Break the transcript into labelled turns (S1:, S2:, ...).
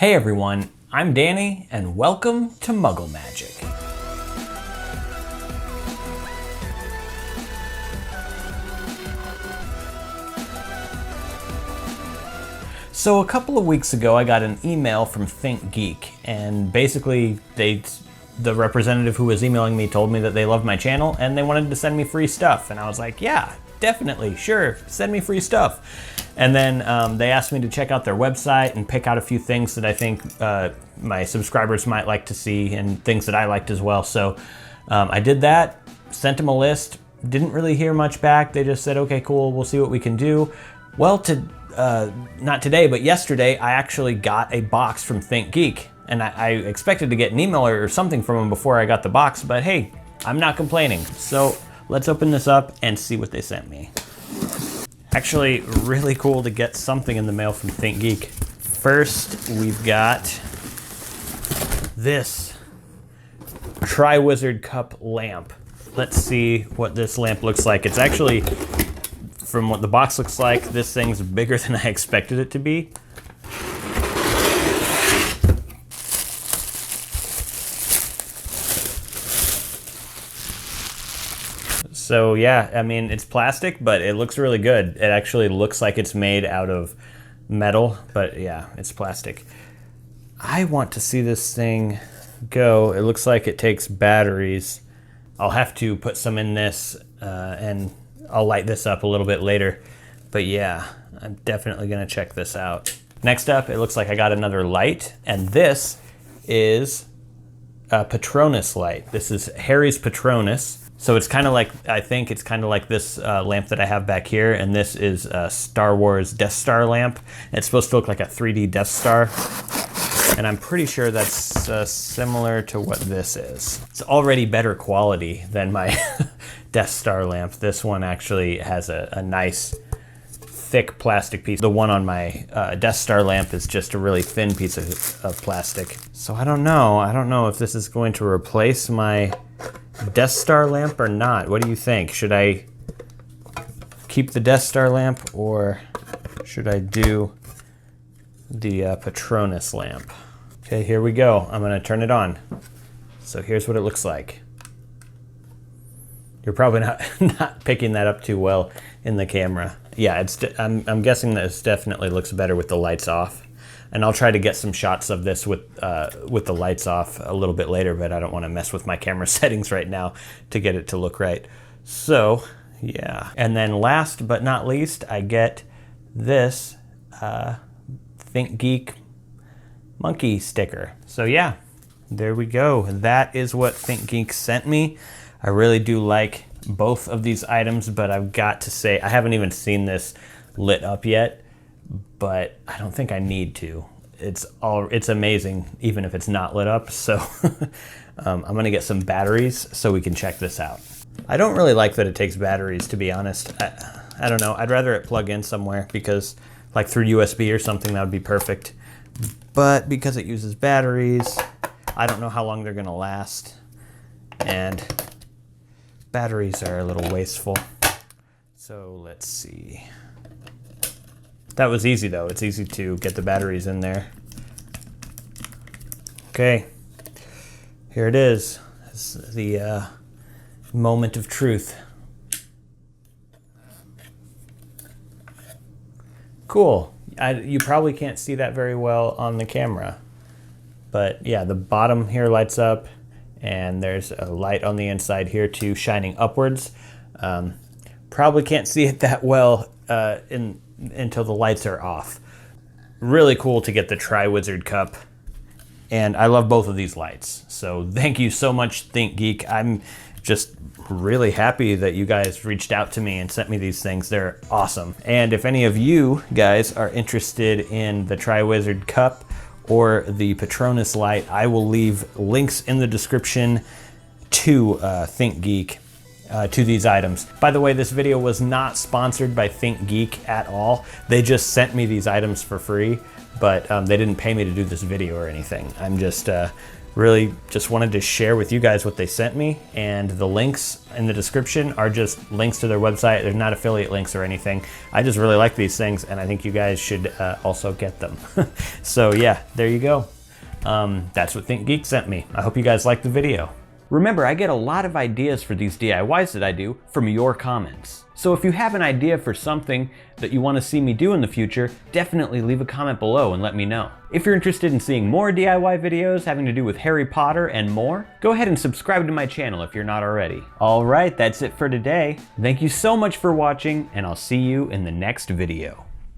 S1: Hey everyone, I'm Danny, and welcome to Muggle Magic. So a couple of weeks ago, I got an email from ThinkGeek, and basically the representative who was emailing me told me that they loved my channel and they wanted to send me free stuff. And I was like, yeah, definitely, sure, send me free stuff. And then they asked me to check out their website and pick out a few things that I think my subscribers might like to see and things that I liked as well. So I did that, sent them a list, didn't really hear much back. They just said, okay, cool, we'll see what we can do. Well, not today, but yesterday, I actually got a box from ThinkGeek. And I expected to get an email or something from them before I got the box, but hey, I'm not complaining. So let's open this up and see what they sent me. Actually, really cool to get something in the mail from ThinkGeek. First, we've got this TriWizard Cup Lamp. Let's see what this lamp looks like. It's actually, from what the box looks like, this thing's bigger than I expected it to be. So yeah, I mean, it's plastic, but it looks really good. It actually looks like it's made out of metal, but yeah, it's plastic. I want to see this thing go. It looks like it takes batteries. I'll have to put some in this and I'll light this up a little bit later. But yeah, I'm definitely gonna check this out. Next up, it looks like I got another light, and this is a Patronus light. This is Harry's Patronus. So it's kind of like, I think it's kind of like this lamp that I have back here, and this is a Star Wars Death Star lamp. It's supposed to look like a 3D Death Star, and I'm pretty sure that's similar to what this is. It's already better quality than my Death Star lamp. This one actually has a nice thick plastic piece. The one on my Death Star lamp is just a really thin piece of plastic. So I don't know if this is going to replace my Death Star lamp or not. What do you think? Should I keep the Death Star lamp or should I do the Patronus lamp? Okay, here we go. I'm gonna turn it on. So here's what it looks like. You're probably not picking that up too well in the camera. Yeah, I'm guessing that it definitely looks better with the lights off. And I'll try to get some shots of this with the lights off a little bit later, but I don't want to mess with my camera settings right now to get it to look right. So, yeah. And then last but not least, I get this ThinkGeek monkey sticker. So yeah, there we go. That is what ThinkGeek sent me. I really do like both of these items, but I've got to say, I haven't even seen this lit up yet, but I don't think I need to. It's amazing, even if it's not lit up. So I'm gonna get some batteries so we can check this out. I don't really like that it takes batteries, to be honest. I don't know, I'd rather it plug in somewhere, because like through USB or something, that would be perfect. But because it uses batteries, I don't know how long they're gonna last. And batteries are a little wasteful. So let's see. That was easy though. It's easy to get the batteries in there. Okay, here it is. This is the moment of truth. Cool. You probably can't see that very well on the camera, but yeah, the bottom here lights up, and there's a light on the inside here too, shining upwards. Probably can't see it that well until the lights are off. Really cool to get the TriWizard Cup, and I love both of these lights. So thank you so much, ThinkGeek. I'm just really happy that you guys reached out to me and sent me these things. They're awesome. And if any of you guys are interested in the TriWizard Cup or the Patronus light, I will leave links in the description to ThinkGeek. To these items. By the way, this video was not sponsored by ThinkGeek at all. They just sent me these items for free, but they didn't pay me to do this video or anything. I'm just Really just wanted to share with you guys what they sent me, and the links in the description are just links to their website. They're not affiliate links or anything. I just really like these things, and I think you guys should also get them. So yeah, there you go. That's what ThinkGeek sent me. I hope you guys liked the video. Remember, I get a lot of ideas for these DIYs that I do from your comments. So if you have an idea for something that you want to see me do in the future, definitely leave a comment below and let me know. If you're interested in seeing more DIY videos having to do with Harry Potter and more, go ahead and subscribe to my channel if you're not already. All right, that's it for today. Thank you so much for watching, and I'll see you in the next video.